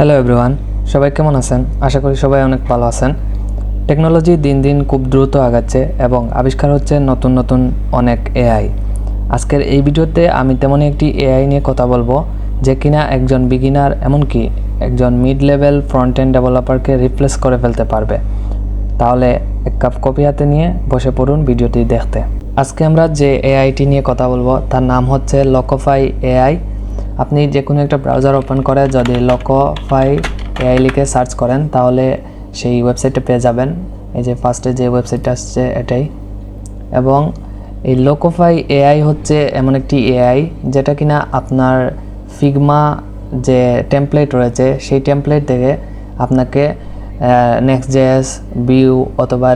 Hello everyone, সবাই কেমন আছেন? আশা করি সবাই অনেক ভালো আছেন। টেকনোলজি দিন দিন খুব দ্রুত আগাচ্ছে এবং আবিষ্কার হচ্ছে নতুন নতুন অনেক এআই। আজকের এই ভিডিওতে আমি তেমনই একটি এআই নিয়ে কথা বলবো যে কিনা একজন বিগিনার এমনকি একজন মিড লেভেল ফ্রন্ট এন্ড ডেভেলপারকে রিপ্লেস করে ফেলতে পারবে। তাহলে এক কাপ কফি হাতে নিয়ে বসে পড়ুন ভিডিওটি দেখতে। আজকে আমরা যে এআইটি নিয়ে কথা বলবো তার নাম হচ্ছে লকোফাই এআই। আপনি যে কোনো একটা ব্রাউজার ওপেন করে যদি লকোফাই এআই লিখে সার্চ করেন তাহলে সেই ওয়েবসাইটে পেয়ে যাবেন। এই যে ফার্স্টে যে ওয়েবসাইটটা আসছে এটাই। এবং এই লকোফাই এআই হচ্ছে এমন একটি এআই যেটা কিনা আপনার ফিগমা যে টেমপ্লেট রয়েছে সেই টেমপ্লেট থেকে আপনাকে নেক্সটজেস ভিউ অথবা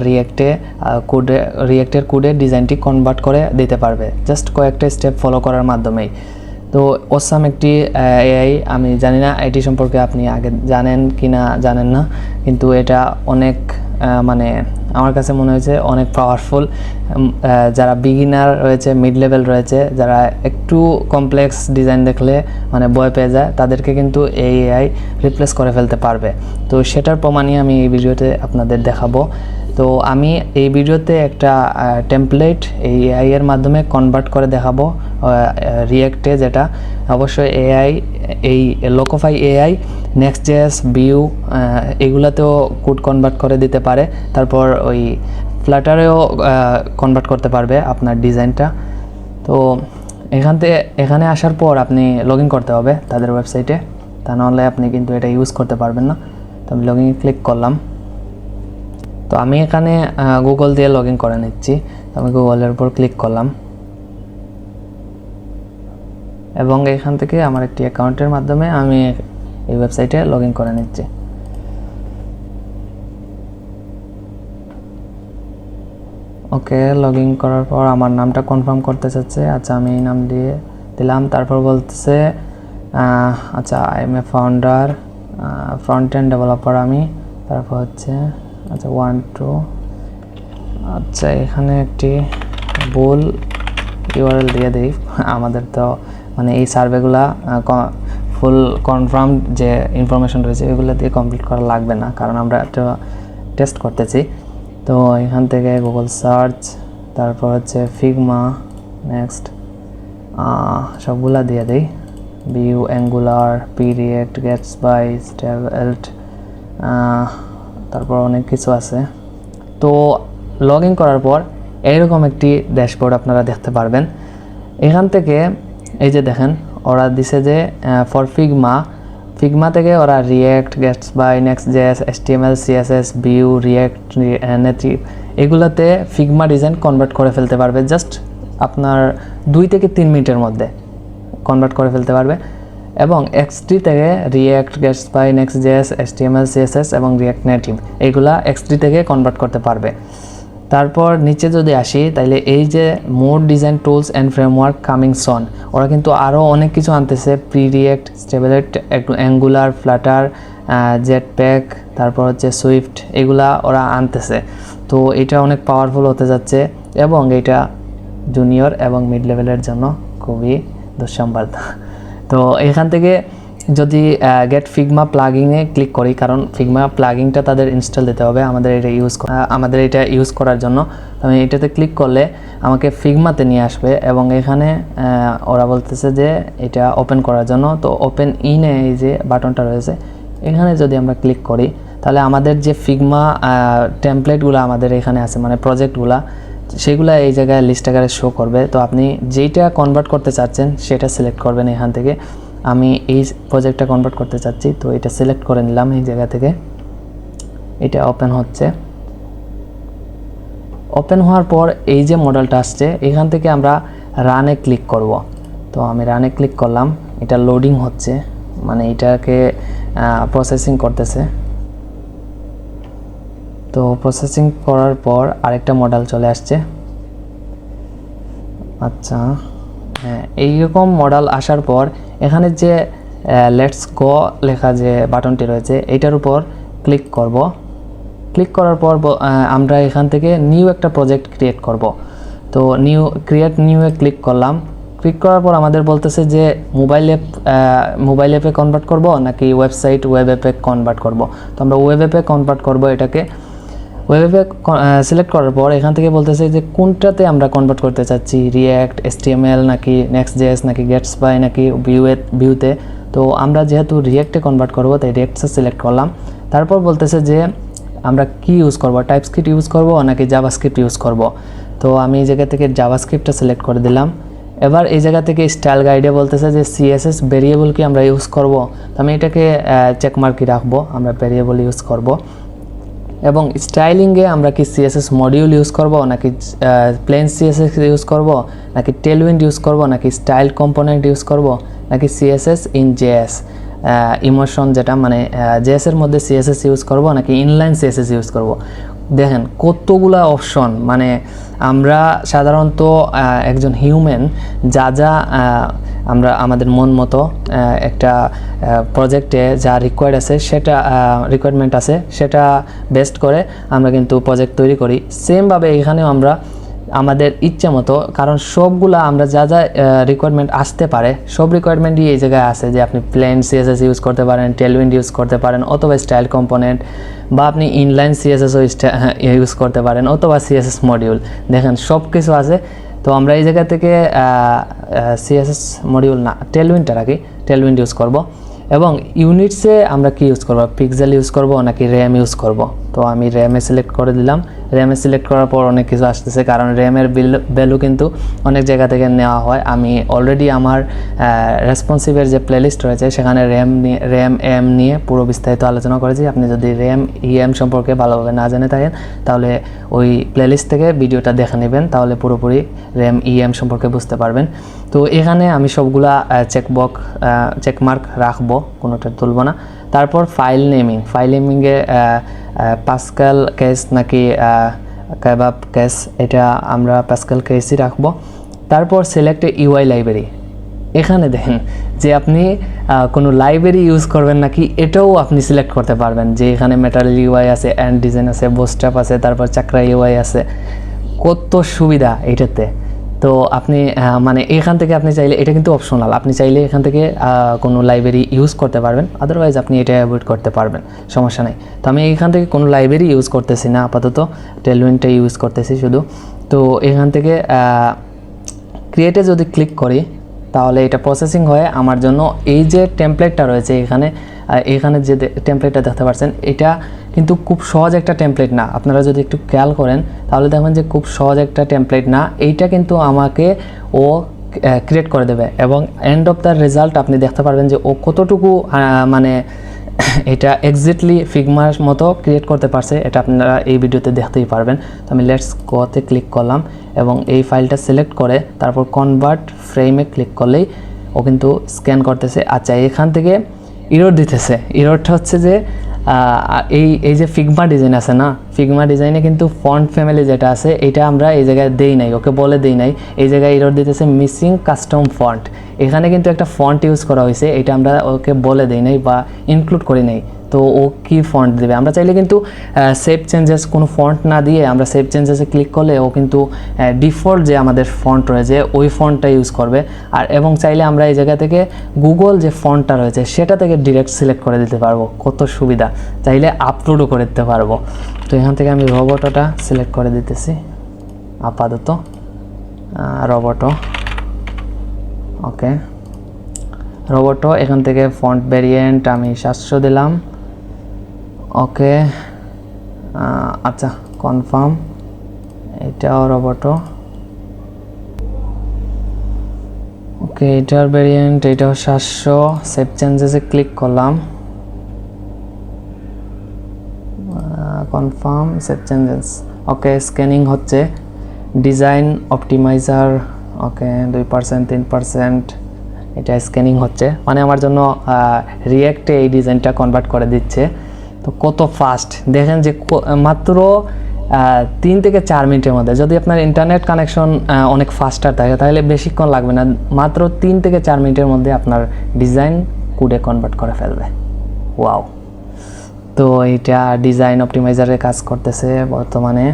রিয়েক্টের কোডে ডিজাইনটি কনভার্ট করে দিতে পারবে জাস্ট কয়েকটা স্টেপ ফলো করার মাধ্যমেই। তো অসাম একটি এআই। আমি জানি না এটি সম্পর্কে আপনি আগে জানেন কি না জানেন না, কিন্তু এটা অনেক মানে আমার কাছে মনে হয়েছে অনেক পাওয়ারফুল। যারা বিগিনার রয়েছে, মিড লেভেল রয়েছে, যারা একটু কমপ্লেক্স ডিজাইন দেখলে মানে ভয় পেয়ে যায়, তাদেরকে কিন্তু এই এআই রিপ্লেস করে ফেলতে পারবে। তো সেটার প্রমাণই আমি এই ভিডিওতে আপনাদের দেখাবো। তো আমি এই ভিডিওতে একটা টেমপ্লেট এই এআই এর মাধ্যমে কনভার্ট করে দেখাবো রিয়েক্টে, যেটা অবশ্যই এআই এই লকোফাই এআই নেক্সটজেস ভিউ এগুলাতেও কোড কনভার্ট করে দিতে পারে। তারপর ওই ফ্ল্যাটারেও কনভার্ট করতে পারবে আপনার ডিজাইনটা। তো এখানে আসার পর আপনি লগ ইন করতে হবে তাদের ওয়েবসাইটে, তা নাহলে আপনি কিন্তু এটা ইউজ করতে পারবেন না। তো আমি লগ ইন ক্লিক করলাম। তো আমি এখানে গুগল দিয়ে লগ ইন করে নিচ্ছি। আমি গুগলের উপর ক্লিক করলাম এবং এখান থেকে আমার একটি অ্যাকাউন্টের মাধ্যমে আমি এই ওয়েবসাইটে লগ ইন করে নিচ্ছি। ওকে, লগ ইন করার পর আমার নামটা কনফার্ম করতে চাচ্ছে। আচ্ছা, আমি এই নাম দিয়ে দিলাম। তারপর বলতেছে আচ্ছা I M A founder, front end developer আমি। তারপর হচ্ছে আচ্ছা 1 2। আচ্ছা, এখানে একটি ভুল ইউআরএল দিয়ে দিই। আমাদের তো মানে এই সার্ভেগুলা ফুল কনফার্ম যে ইনফরমেশন রয়েছে এগুলো দিয়ে কমপ্লিট করা লাগবে না, কারণ আমরা একটা টেস্ট করতেছি। তো এখান থেকে গুগল সার্চ, তারপর হচ্ছে ফিগমা, নেক্সট সবগুলা দিয়ে দিই। ভিউ, অ্যাঙ্গুলার, পিরিয়েক্ট, গেটস বাই, স্টেভেল্ট, তারপর অনেক কিছু আছে। তো লগ ইন করার পর এইরকম একটি ড্যাশবোর্ড আপনারা দেখতে পারবেন। এখান থেকে এই যে দেখেন ওরা দিছে যে ফর ফিগমা থেকে ওরা React, Gatsby, NextJS, HTML, CSS, Vue, React, Native এগুলোতে ফিগমা ডিজাইন কনভার্ট করে ফেলতে পারবে। জাস্ট আপনার 2 থেকে 3 মিনিটের মধ্যে কনভার্ট করে ফেলতে পারবে। এবং X3 থেকে React, Gatsby, NextJS, HTML, CSS এবং রিয়েক্ট নেটিভ এইগুলা X3 থেকে কনভার্ট করতে পারবে। তারপর নিচে যদি আসি তাইলে এই যে more design tools and framework coming soon, ওরা কিন্তু আরও অনেক কিছু আনতেছে। প্রিরিয়েক্ট, স্টেবলেট, অ্যাঙ্গুলার, ফ্ল্যাটার, জেটপ্যাক, তারপর হচ্ছে সুইফট এগুলা ওরা আনতেছে। তো এটা অনেক পাওয়ারফুল হতে যাচ্ছে এবং এটা জুনিয়র এবং মিড লেভেলের জন্য খুবই দুঃসংবাদ। তো এখান থেকে যদি গেট ফিগমা প্লাগিংয়ে ক্লিক করি, কারণ ফিগমা প্লাগিংটা তাদের ইনস্টল দিতে হবে আমাদের এটা ইউজ করার জন্য। আমি এটাতে ক্লিক করলে আমাকে ফিগমাতে নিয়ে আসবে এবং এখানে ওরা বলতেছে যে এটা ওপেন করার জন্য। তো ওপেন ইনে এই যে বাটনটা রয়েছে এখানে যদি আমরা ক্লিক করি তাহলে আমাদের যে ফিগমা টেমপ্লেটগুলো আমাদের এখানে আছে মানে প্রজেক্টগুলা সেগুলো এই জায়গায় লিস্ট আকারে শো করবে। তো আপনি যেইটা কনভার্ট করতে চাচ্ছেন সেটা সিলেক্ট করবেন এখান থেকে। আমি এই প্রজেক্টটা কনভার্ট করতে চাচ্ছি, তো এটা সিলেক্ট করে নিলাম এই জায়গা থেকে। এটা ওপেন হচ্ছে। ওপেন হওয়ার পর এই যে মডেলটা আসছে এখান থেকে আমরা রানে ক্লিক করব। তো আমি রানে ক্লিক করলাম। এটা লোডিং হচ্ছে, মানে এটাকে প্রসেসিং করতেছে। তো প্রসেসিং করার পর আরেকটা মডেল চলে আসছে। আচ্ছা হ্যাঁ, এইরকম মডেল আসার পর এখানে যে লেটস গো লেখা যে বাটনটি রয়েছে এইটার উপর ক্লিক করব। ক্লিক করার পর আমরা এখান থেকে নিউ একটা প্রজেক্ট ক্রিয়েট করব। তো ক্রিয়েট নিউ এ ক্লিক করলাম। ক্লিক করার পর আমাদের বলতেছে যে মোবাইল অ্যাপে কনভার্ট করব নাকি ওয়েব অ্যাপে কনভার্ট করব। তো আমরা ওয়েব অ্যাপে কনভার্ট করব এটাকে। ওয়েব অ্যাপে সিলেক্ট করার পর এখান থেকে বলতেছে যে কোনটাতে আমরা কনভার্ট করতে চাচ্ছি, রিয়্যাক্ট, HTML নাকি Nextjs নাকি গেটসবাই নাকি ভিউতে। তো আমরা যেহেতু রিয়্যাক্টে কনভার্ট করব তাই রিয়্যাক্টে সিলেক্ট করলাম। তারপর বলতেছে যে আমরা কি ইউজ করব, টাইপস্ক্রিপ্ট ইউজ করব নাকি জাভাস্ক্রিপ্ট ইউজ করব। তো আমি এই জায়গা থেকে জাভাস্ক্রিপ্টটা সিলেক্ট করে দিলাম। এবার এই জায়গা থেকে স্টাইল গাইডে বলতেছে যে CSS ভেরিয়েবল কি আমরা ইউজ করব। তো আমি এটাকে চেকমার্কই রাখবো, আমরা ভেরিয়েবল ইউজ করব। এবং স্টাইলিংয়ে আমরা কি CSS মডিউল ইউজ করব নাকি প্লেন CSS ইউজ করব নাকি টেলউইন্ড ইউজ করব নাকি স্টাইল কম্পোনেন্ট ইউজ করব নাকি CSS ইন JS ইমোশন যেটা মানে JS এর মধ্যে CSS ইউজ করব নাকি ইনলাইন CSS ইউজ করব। দেখেন কতগুলা অপশন, মানে আমরা সাধারণত একজন হিউম্যান যা আমরা আমাদের মন মতো একটা প্রজেক্টে যা রিকোয়ারমেন্ট আছে সেটা বেস্ট করে আমরা কিন্তু প্রজেক্ট তৈরি করি। সেমভাবে এখানেও আমরা আমাদের ইচ্ছা মতো, কারণ সবগুলা আমরা যা রিকোয়ারমেন্ট আসতে পারে সব রিকোয়ারমেন্টই এই জায়গায় আছে, যে আপনি প্লেন CSS ইউজ করতে পারেন, টেলউইন্ড ইউজ করতে পারেন অথবা স্টাইল কম্পোনেন্ট, বা আপনি ইনলাইন CSSও ইউজ করতে পারেন অথবা CSS মডিউল। দেখেন সব কিছু আছে। তো আমরা এই জায়গা থেকে CSS মডিউল না টেলউইন্ডটা রাখি, টেলউইন্ড ইউজ করব। এবং ইউনিটসে আমরা কি ইউজ করব, পিক্সেল ইউজ করব নাকি র্যাম ইউজ করব। তো আমি র্যামে সিলেক্ট করে দিলাম। র্যামে সিলেক্ট করার পর অনেক কিছু আসতেছে, কারণ র্যামের ভ্যালু কিন্তু অনেক জায়গা থেকে নেওয়া হয়। আমি অলরেডি আমার রেসপন্সিভের যে প্লেলিস্ট রয়েছে সেখানে র্যাম নিয়ে পুরো বিস্তারিত আলোচনা করেছি। আপনি যদি র্যাম সম্পর্কে ভালোভাবে না জেনে থাকেন তাহলে ওই প্লেলিস্ট থেকে ভিডিওটা দেখে নেবেন, তাহলে পুরোপুরি র্যাম সম্পর্কে বুঝতে পারবেন। তো এখানে আমি সবগুলা চেকমার্ক রাখবো, কোনোটা তুলব না। তারপর ফাইল নেমিংয়ে পাস্কাল কেস নাকি কেবাব কেস, এটা আমরা পাস্কাল কেসই রাখবো। তারপর সিলেক্ট UI লাইব্রেরি। এখানে দেখেন যে আপনি কোনো লাইব্রেরি ইউজ করবেন নাকি এটাও আপনি সিলেক্ট করতে পারবেন, যে এখানে ম্যাটেরিয়াল UI আছে, অ্যান্ড ডিজাইন আছে, বুটস্ট্র্যাপ আছে, তারপর চাকরা UI আছে। কত সুবিধা এইটাতে। তো আপনি মানে এখান থেকে আপনি চাইলে, এটা কিন্তু অপশনাল, আপনি চাইলে এখান থেকে কোনো লাইব্রেরি ইউজ করতে পারবেন, আদারওয়াইজ আপনি এটা অ্যাভয়েড করতে পারবেন, সমস্যা নেই। তো আমি এখান থেকে কোনো লাইব্রেরি ইউজ করতেছি না আপাতত, টেলউইন্ডটা ইউজ করতেছি শুধু। তো এখান থেকে ক্রিয়েটে যদি ক্লিক করি তাহলে এটা প্রসেসিং হয়ে আমার জন্য এই যে টেমপ্লেটটা রয়েছে এখানে যে টেমপ্লেটটা দেখতে পাচ্ছেন, এটা কিন্তু খুব সহজ একটা টেমপ্লেট না। আপনারা যদি একটু খেয়াল করেন তাহলে দেখবেন যে খুব সহজ একটা টেমপ্লেট না। এইটা কিন্তু আমাকে ও ক্রিয়েট করে দেবে, এবং এন্ড অফ দ্য রেজাল্ট আপনি দেখতে পারবেন যে ও কতটুকু মানে এটা এক্স্যাক্টলি ফিগমার মতো ক্রিয়েট করতে পারছে, এটা আপনারা এই ভিডিওতে দেখতেই পারবেন। তো আমি লেটস গোতে ক্লিক করলাম এবং এই ফাইলটা সিলেক্ট করে তারপর কনভার্ট ফ্রেমে ক্লিক করলেই ও কিন্তু স্ক্যান করতেছে। আচ্ছা, এখান থেকে ইরর দিতেছে। ইররটা হচ্ছে যে এই যে ফিগমা ডিজাইন আছে না, ফিগমা ডিজাইনে কিন্তু ফন্ট ফ্যামিলি যেটা আছে এটা আমরা এই জায়গায় দেই নাই, ওকে বলে দেই নাই। এই জায়গায় ইরর দিতেছে মিসিং কাস্টম ফন্ট। এখানে কিন্তু একটা ফন্ট ইউজ করা হয়েছে, এটা আমরা ওকে বলে দেই নাই বা ইনক্লুড করি নাই। তো ও কি ফন্ট দেবে, আমরা চাইলে কিন্তু সেভ চেঞ্জেস কোনো ফন্ট না দিয়ে আমরা সেভ চেঞ্জেসে ক্লিক করলে ও কিন্তু ডিফল্ট যে আমাদের ফন্ট রয়েছে ওই ফন্টটা ইউজ করবে। আর এবং চাইলে আমরা এই জায়গা থেকে গুগল যে ফন্টটা রয়েছে সেটা থেকে ডিরেক্ট সিলেক্ট করে দিতে পারবো, কত সুবিধা। চাইলে আপলোডও করে দিতে পারবো। তো এখান থেকে আমি রোবটটা সিলেক্ট করে দিতেছি আপাতত, রোবটো। ওকে, রোবটো। এখান থেকে ফন্ট ভেরিয়েন্ট আমি 700 দিলাম। ওকে, আচ্ছা, কনফার্ম। এটাও রোবটো। ওকে, এটার ভেরিয়েন্ট এটাও 700। সেভ চেঞ্জেসে ক্লিক করলাম, কনফার্ম, সেভ চেঞ্জেস। ওকে, স্ক্যানিং হচ্ছে। ডিজাইন অপটিমাইজার, ওকে 2%, 3%, এটা স্ক্যানিং হচ্ছে। মানে আমার জন্য রিয়্যাক্টে এই ডিজাইনটা কনভার্ট করে দিচ্ছে। তো কত ফাস্ট দেখেন, যে মাত্র 3 থেকে 4 মিনিটের মধ্যে, যদি আপনার ইন্টারনেট কানেকশন অনেক ফাস্টার থাকে তাহলে বেশিক্ষণ লাগবে না, মাত্র 3 থেকে 4 মিনিটের মধ্যে আপনার ডিজাইন কোডে কনভার্ট করে ফেলবে। ওয়াও। তো এইটা ডিজাইন অপটিমাইজারে কাজ করতেছে বর্তমানে।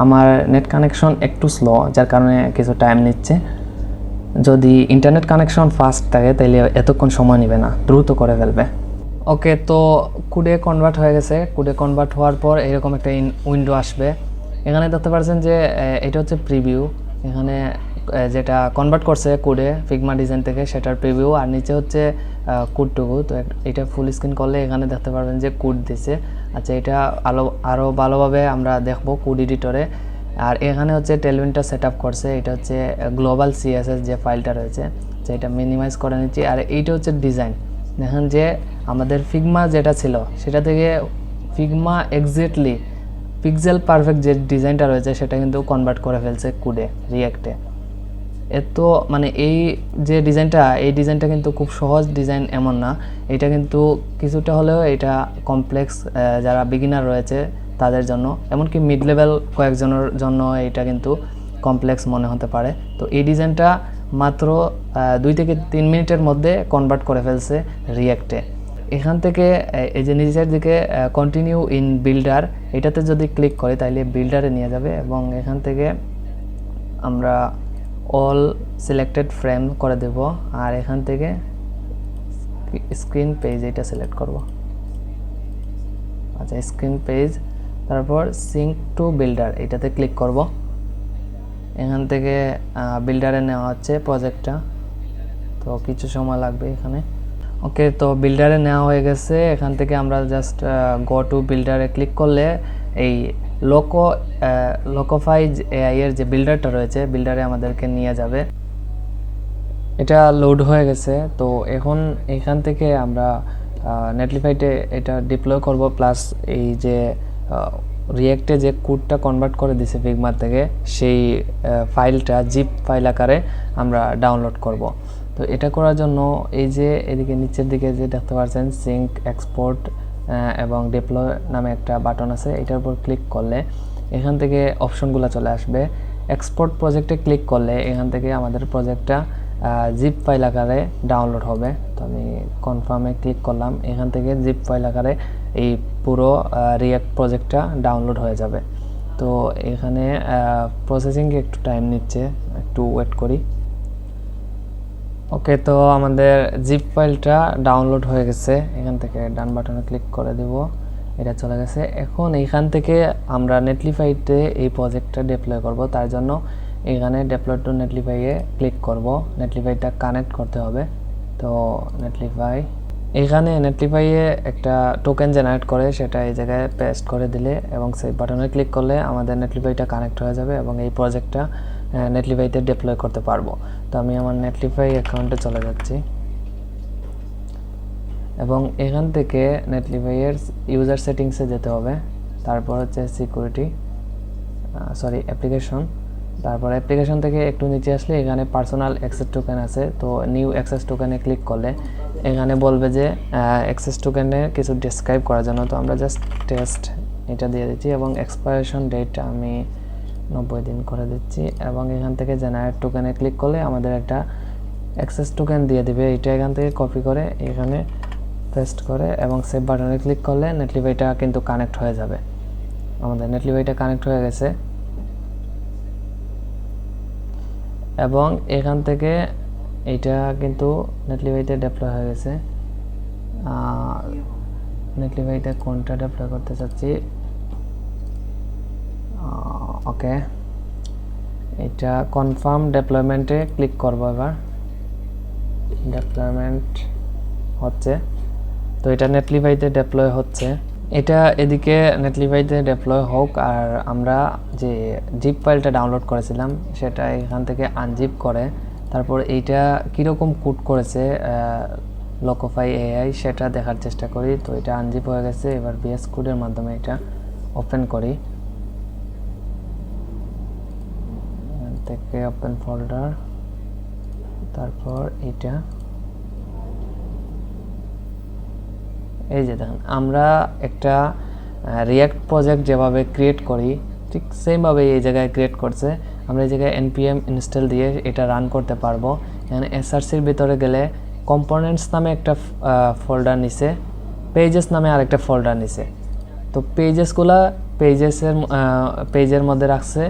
আমার নেট কানেকশন একটু স্লো, যার কারণে কিছু টাইম নিচ্ছে। যদি ইন্টারনেট কানেকশন ফাস্ট থাকে তাহলে এতক্ষণ সময় নেবে না, দ্রুত করে ফেলবে। ওকে, তো কোডে কনভার্ট হয়ে গেছে। কোডে কনভার্ট হওয়ার পর এরকম একটা উইন্ডো আসবে। এখানে দেখতে পাচ্ছেন যে এটা হচ্ছে প্রিভিউ। এখানে যেটা কনভার্ট করছে কোডে ফিগমা ডিজাইন থেকে সেটার প্রিভিউ, আর নিচে হচ্ছে কোডটুকু। তো এটা ফুল স্ক্রিন করলে এখানে দেখতে পারবেন যে কোড দিছে। আচ্ছা, এটা আরও ভালোভাবে আমরা দেখব কোড এডিটরে। আর এখানে হচ্ছে টেলউইনটা সেট আপ করছে। এটা হচ্ছে গ্লোবাল সিএসএস যে ফাইলটা রয়েছে, সেটা মিনিমাইজ করে নিচ্ছি। আর এইটা হচ্ছে ডিজাইন। দেখেন যে আমাদের ফিগমা যেটা ছিল সেটা থেকে ফিগমা এক্স্যাক্টলি পিক্সেল পারফেক্ট যে ডিজাইনটা রয়েছে সেটা কিন্তু কনভার্ট করে ফেলছে কোডে, রিয়াক্টে। এত মানে এই যে ডিজাইনটা কিন্তু খুব সহজ ডিজাইন এমন না। এটা কিন্তু কিছুটা হলেও এটা কমপ্লেক্স, যারা বিগিনার রয়েছে তাদের জন্য, এমনকি মিড লেভেল কয়েকজনের জন্য এটা কিন্তু কমপ্লেক্স মনে হতে পারে। তো এই ডিজাইনটা মাত্র 2 থেকে 3 মিনিটের মধ্যে কনভার্ট করে ফেলছে রিয়াক্টে। এখান থেকে এই যে নিচের দিকে কন্টিনিউ ইন বিল্ডার, এটাতে যদি ক্লিক করি তাহলে বিল্ডারে নিয়ে যাবে, এবং এখান থেকে আমরা অল সিলেক্টেড ফ্রেম করে দেব। আর এখান থেকে স্ক্রিন পেজ এটা সিলেক্ট করব। আচ্ছা, স্ক্রিন পেজ, তারপর সিঙ্ক টু বিল্ডার এটাতে ক্লিক করব। এখান থেকে বিল্ডারে নেওয়া হচ্ছে প্রজেক্টটা, তো কিছু সময় লাগবে এখানে। ওকে, তো বিল্ডারে নেওয়া হয়ে গেছে। এখান থেকে আমরা জাস্ট গো টু বিল্ডারে ক্লিক করলে এই লোকোফাই এআই এর যে বিল্ডারটা রয়েছে বিল্ডারে আমাদেরকে নিয়ে যাবে। এটা লোড হয়ে গেছে। তো এখন এখান থেকে আমরা নেটলিফাইতে এটা ডিপ্লয় করব, প্লাস এই যে রিয়াক্টে যে কোডটা কনভার্ট করে দিছে ফিগমার থেকে সেই ফাইলটা জিপ ফাইল আকারে আমরা ডাউনলোড করব। তো এটা করার জন্য এই যে এদিকে নিচের দিকে যে দেখতে পাচ্ছেন সিঙ্ক, এক্সপোর্ট এবং ডিপ্লয় নামে একটা বাটন আছে, এটার উপর ক্লিক করলে এখান থেকে অপশনগুলো চলে আসবে। এক্সপোর্ট প্রজেক্টে ক্লিক করলে এখান থেকে আমাদের প্রজেক্টটা জিপ ফাইল আকারে ডাউনলোড হবে। তো আমি কনফার্মে ক্লিক করলাম, এখান থেকে জিপ ফাইল আকারে এই পুরো রিয়াক্ট প্রজেক্টটা ডাউনলোড হয়ে যাবে। তো এখানে প্রসেসিংয়ে একটু টাইম নিচ্ছে, একটু ওয়েট করি। ওকে, তো আমাদের জিপ ফাইলটা ডাউনলোড হয়ে গেছে। এখান থেকে ডান বাটনে ক্লিক করে দেব, এটা চলে গেছে। এখন এইখান থেকে আমরা নেটলিফাইতে এই প্রজেক্টটা ডিপ্লয় করব। তার জন্য এখানে ডিপ্লয় টু নেটলিফাইয়ে ক্লিক করব। নেটলিফাইটা কানেক্ট করতে হবে। তো নেটলিফাই, এখানে নেটলিফাইয়ে একটা টোকেন জেনারেট করে সেটা এই জায়গায় পেস্ট করে দিলে এবং সেই বাটনে ক্লিক করলে আমাদের নেটলিফাইটা কানেক্ট হয়ে যাবে এবং এই প্রজেক্টটা নেটলিফাইতে ডিপ্লয় করতে পারবো। তো আমি আমার নেটলিফাই অ্যাকাউন্টে চলে যাচ্ছি এবং এখান থেকে নেটলিফাইয়ের ইউজার সেটিংসে যেতে হবে। তারপর হচ্ছে অ্যাপ্লিকেশন। তারপর অ্যাপ্লিকেশন থেকে একটু নিচে আসলে এখানে পার্সোনাল অ্যাক্সেস টোকেন আছে। তো নিউ অ্যাক্সেস টোকেনে ক্লিক করলে এখানে বলবে যে অ্যাক্সেস টোকেনে কিছু ডিসক্রাইব করার জন্য। তো আমরা জাস্ট টেস্ট এটা দিয়ে দিচ্ছি এবং এক্সপায়ারেশন ডেট আমি 90 দিন করে দিচ্ছি এবং এখান থেকে জেনারেট টোকেনে ক্লিক করলে আমাদের একটা অ্যাক্সেস টোকেন দিয়ে দিবে। এটা এখান থেকে কপি করে এখানে পেস্ট করে এবং সেভ বাটনে ক্লিক করলে নেটলিফাইটা কিন্তু কানেক্ট হয়ে যাবে। আমাদের নেটলিফাইটা কানেক্ট হয়ে গেছে এবং এখান থেকে এটা কিন্তু নেটলিফাইতে ডিপ্লয় হয়ে গেছে। নেটলিফাইতে কোনটা ডিপ্লয় করতে চাচ্ছি, ওকে, এটা কনফার্ম ডিপ্লয়মেন্টে ক্লিক করব। এবার ডিপ্লয়মেন্ট হচ্ছে, তো এটা নেটলিফাইতে ডিপ্লয় হচ্ছে। এটা এদিকে নেটলিফাইতে ডিপ্লয় হোক, আর আমরা যে জিপ ফাইলটা ডাউনলোড করেছিলাম সেটা এখান থেকে আনজিপ করে তারপর এইটা কীরকম কোড করেছে লোকোফাই এআই সেটা দেখার চেষ্টা করি। তো এটা আনজিপ হয়ে গেছে। এবার ভিএস কোডের মাধ্যমে এটা ওপেন করি, থেকে ওপেন ফোল্ডার, তারপর এটা এই যে দেখেন আমরা একটা রিয়াক্ট প্রজেক্ট যেভাবে ক্রিয়েট করি ঠিক সেমভাবে এই জায়গায় ক্রিয়েট করছে। আমরা এই জায়গায় npm ইনস্টল দিয়ে এটা রান করতে পারবো। এখানে এসআরসির ভিতরে গেলে কম্পোনেন্টস নামে একটা ফোল্ডার নিছে, পেজেস নামে আরেকটা ফোল্ডার নিছে। তো পেজেসগুলা পেজের মধ্যে রাখছে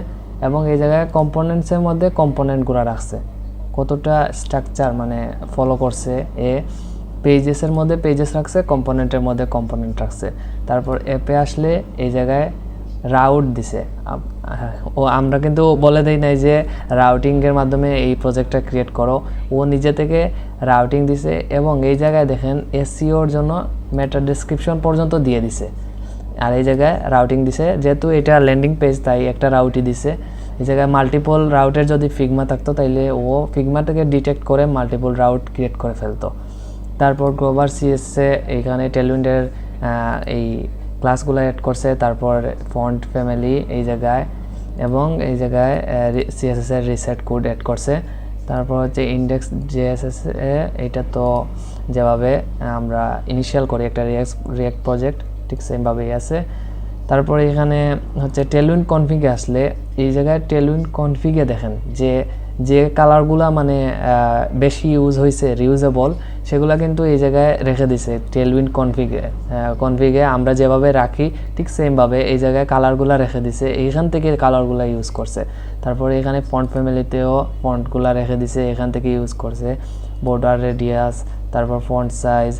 এবং এই জায়গায় কম্পোনেন্টসের মধ্যে কম্পোনেন্টগুলো রাখছে। কতটা স্ট্রাকচার মানে ফলো করছে। পেজেসের মধ্যে পেজেস রাখছে, কম্পোনেন্টের মধ্যে কম্পোনেন্ট রাখছে। তারপর অ্যাপে আসলে এই জায়গায় রাউট দিছে। ও আমরা কিন্তু বলে দেই নাই যে রাউটিংয়ের মাধ্যমে এই প্রজেক্টটা ক্রিয়েট করো, ও নিজে থেকে রাউটিং দিছে। এবং এই জায়গায় দেখেন এসইওর জন্য মেটা ডেসক্রিপশন পর্যন্ত দিয়ে দিছে। আর এই জায়গায় রাউটিং দিছে, যেহেতু এটা ল্যান্ডিং পেজ তাই একটা রাউটই দিছে। এই জায়গায় মাল্টিপল রাউটের যদি ফিগমা থাকতো তাইলে ও ফিগমা থেকে ডিটেক্ট করে মাল্টিপল রাউট ক্রিয়েট করে ফেলতো। তারপর গ্লোবাল সিএসএ এইখানে টেলউইন্ডের এই ক্লাসগুলো অ্যাড করছে। তারপর ফন্ট ফ্যামিলি এই জায়গায়, এবং এই জায়গায় সিএসএস এর রিসেট কোড অ্যাড করছে। তারপর হচ্ছে ইন্ডেক্স জেএসএস এটা তো যেভাবে আমরা ইনিশিয়াল করি একটা রিয়াক্ট প্রজেক্ট ঠিক সেমভাবেই আছে। তারপরে এখানে হচ্ছে টেলউইন্ড কনফিগে আসলে এই জায়গায় টেলউইন্ড কনফিগে দেখেন যে কালারগুলা মানে বেশি ইউজ হয়েছে রিউজেবল, সেগুলো কিন্তু এই জায়গায় রেখে দিছে টেলউইন্ড কনফিগে আমরা যেভাবে রাখি ঠিক সেমভাবে এই জায়গায় কালারগুলো রেখে দিছে, এইখান থেকে কালারগুলো ইউজ করছে। তারপরে এখানে ফন্ট ফ্যামিলিতেও ফন্টগুলো রেখে দিছে, এখান থেকে ইউজ করছে। বর্ডার রেডিয়াস, তারপর ফন্ট সাইজ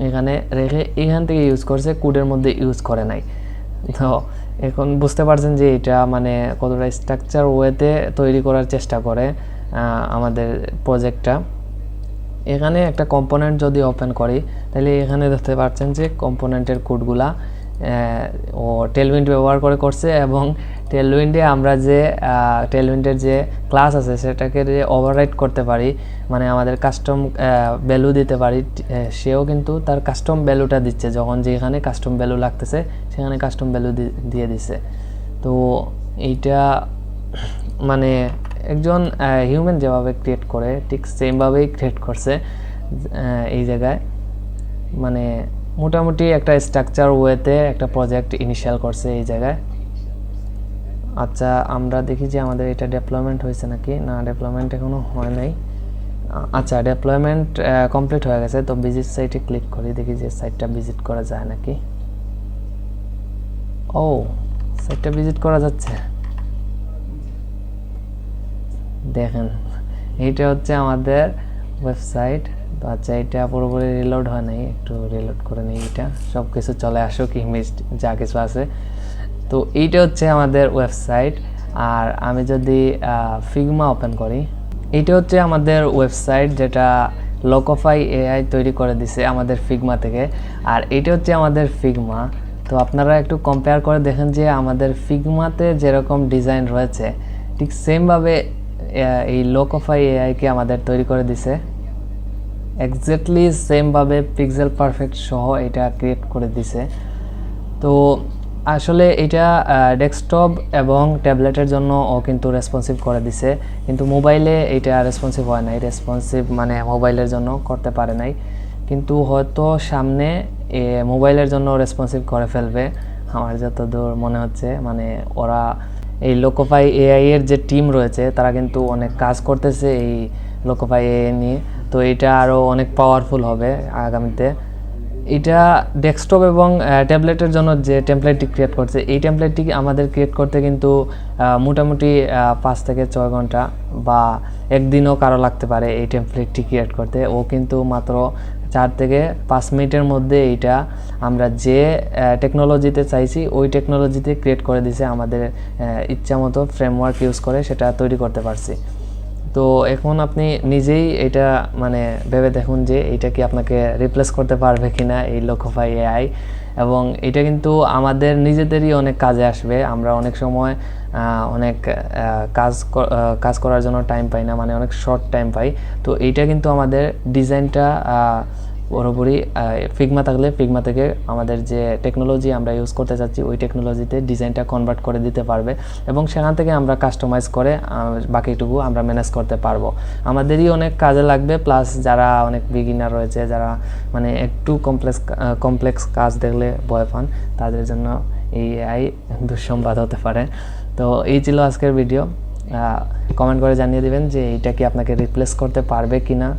এখানে রেখে এখান থেকে ইউজ করছে, কোডের মধ্যে ইউজ করে নাই। তো এখন বুঝতে পারছেন যে এটা মানে কতটা স্ট্রাকচার ওয়েতে তৈরি করার চেষ্টা করে আমাদের প্রজেক্টটা। এখানে একটা কম্পোনেন্ট যদি ওপেন করি তাহলে এখানে দেখতে পাচ্ছেন যে কম্পোনেন্টের কোডগুলা ও টেলউইন্ড ব্যবহার করে করছে। এবং টেলউইন্ডে আমরা যে টেলউইন্ডের যে ক্লাস আছে সেটাকে যে ওভাররাইড করতে পারি, মানে আমাদের কাস্টম ভ্যালু দিতে পারি, সেও কিন্তু তার কাস্টম ভ্যালুটা দিচ্ছে। যখন যেখানে কাস্টম ভ্যালু লাগতেছে সেখানে কাস্টম ভ্যালু দিয়ে দিছে। তো এইটা মানে একজন হিউম্যান যেভাবে ক্রিয়েট করে ঠিক সেমভাবেই ক্রিয়েট করছে এই জায়গায়। মানে মোটামুটি একটা স্ট্রাকচার ওয়েতে একটা প্রজেক্ট ইনিশিয়াল করছে এই জায়গায়। আচ্ছা আমরা দেখি যে আমাদের এটা ডেপ্লয়মেন্ট হয়েছে নাকি না, ডেপ্লয়মেন্ট এখনো হয় নাই। আচ্ছা ডেপ্লয়মেন্ট কমপ্লিট হয়ে গেছে। তো ভিজিট সাইটে ক্লিক করি, দেখি যে সাইটটা ভিজিট করা যায় নাকি। ও সাইটটা ভিজিট করা যাচ্ছে, দেখেন এইটা হচ্ছে আমাদের ওয়েবসাইট। তো আচ্ছা এটা পুরোপুরি রিলোড হয় নাই, একটু রিলোড করে নিই, এটা সব কিছু চলে আসুক, ইমেজ যা কিছু আছে। তো এইটা হচ্ছে আমাদের ওয়েবসাইট। আর আমি যদি ফিগমা ওপেন করি, এইটা হচ্ছে আমাদের ওয়েবসাইট যেটা লোকোফাই এআই তৈরি করে দিছে আমাদের ফিগমা থেকে। আর এইটা হচ্ছে আমাদের ফিগমা। তো আপনারা একটু কম্পেয়ার করে দেখেন যে আমাদের ফিগমাতে যেরকম ডিজাইন রয়েছে ঠিক সেমভাবে এই লোকোফাই এআইকে আমাদের তৈরি করে দিছে এক্স্যাক্টলি সেমভাবে পিক্সেল পারফেক্ট সহ এটা ক্রিয়েট করে দিছে। তো আসলে এটা ডেস্কটপ এবং ট্যাবলেটের জন্য ও কিন্তু রেসপন্সিভ করে দিছে, কিন্তু মোবাইলে এটা রেসপন্সিভ হয় নাই। রেসপন্সিভ মানে মোবাইলের জন্য করতে পারে নাই, কিন্তু হয়তো সামনে মোবাইলের জন্য রেসপন্সিভ করে ফেলবে আমার যতদূর মনে হচ্ছে। মানে ওরা এই লোকোফাই এআই এর যে টিম রয়েছে তারা কিন্তু অনেক কাজ করতেছে এই লোকোফাই এআই নিয়ে। তো এটা আরও অনেক পাওয়ারফুল হবে আগামীতে। এটা ডেস্কটপ এবং ট্যাবলেটের জন্য যে টেমপ্লেটটি ক্রিয়েট করছে এই টেমপ্লেটটি আমাদের ক্রিয়েট করতে কিন্তু মোটামুটি 5 থেকে 6 ঘন্টা বা একদিনও কারো লাগতে পারে এই টেমপ্লেটটি ক্রিয়েট করতে। ও কিন্তু মাত্র 4 থেকে 5 মিনিটের মধ্যে এইটা আমরা যে টেকনোলজিতে চাইছি ওই টেকনোলজিতে ক্রিয়েট করে দিছে। আমাদের ইচ্ছা মতো ফ্রেমওয়ার্ক ইউজ করে সেটা তৈরি করতে পারছি। তো এখন আপনি নিজেই এটা মানে ভেবে দেখুন যে এটা কি আপনাকে রিপ্লেস করতে পারবে কিনা এই লোকোফাই এআই। এবং এটা কিন্তু আমাদের নিজেদেরই অনেক কাজে আসবে। আমরা অনেক সময় অনেক কাজ করার জন্য টাইম পাই না, মানে অনেক শর্ট টাইম পাই। তো এইটা কিন্তু আমাদের ডিজাইনটা পুরোপুরি ফিগমা থাকলে ফিগমা থেকে আমাদের যে টেকনোলজি আমরা ইউজ করতে চাচ্ছি ওই টেকনোলজিতে ডিজাইনটা কনভার্ট করে দিতে পারবে, এবং সেখান থেকে আমরা কাস্টমাইজ করে বাকিটুকু আমরা ম্যানেজ করতে পারবো। আমাদেরই অনেক কাজে লাগবে, প্লাস যারা অনেক বিগিনার রয়েছে, যারা মানে একটু কমপ্লেক্স কাজ দেখলে ভয় পান, তাদের জন্য এই এআই দুঃসংবাদ হতে পারে। তো এই ছিল আজকের ভিডিও। কমেন্ট করে জানিয়ে দিবেন যে এইটা কি আপনাকে রিপ্লেস করতে পারবে কিনা।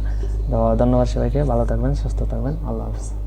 তো ধন্যবাদ সবাইকে, ভালো থাকবেন, সুস্থ থাকবেন, আল্লাহ হাফেজ।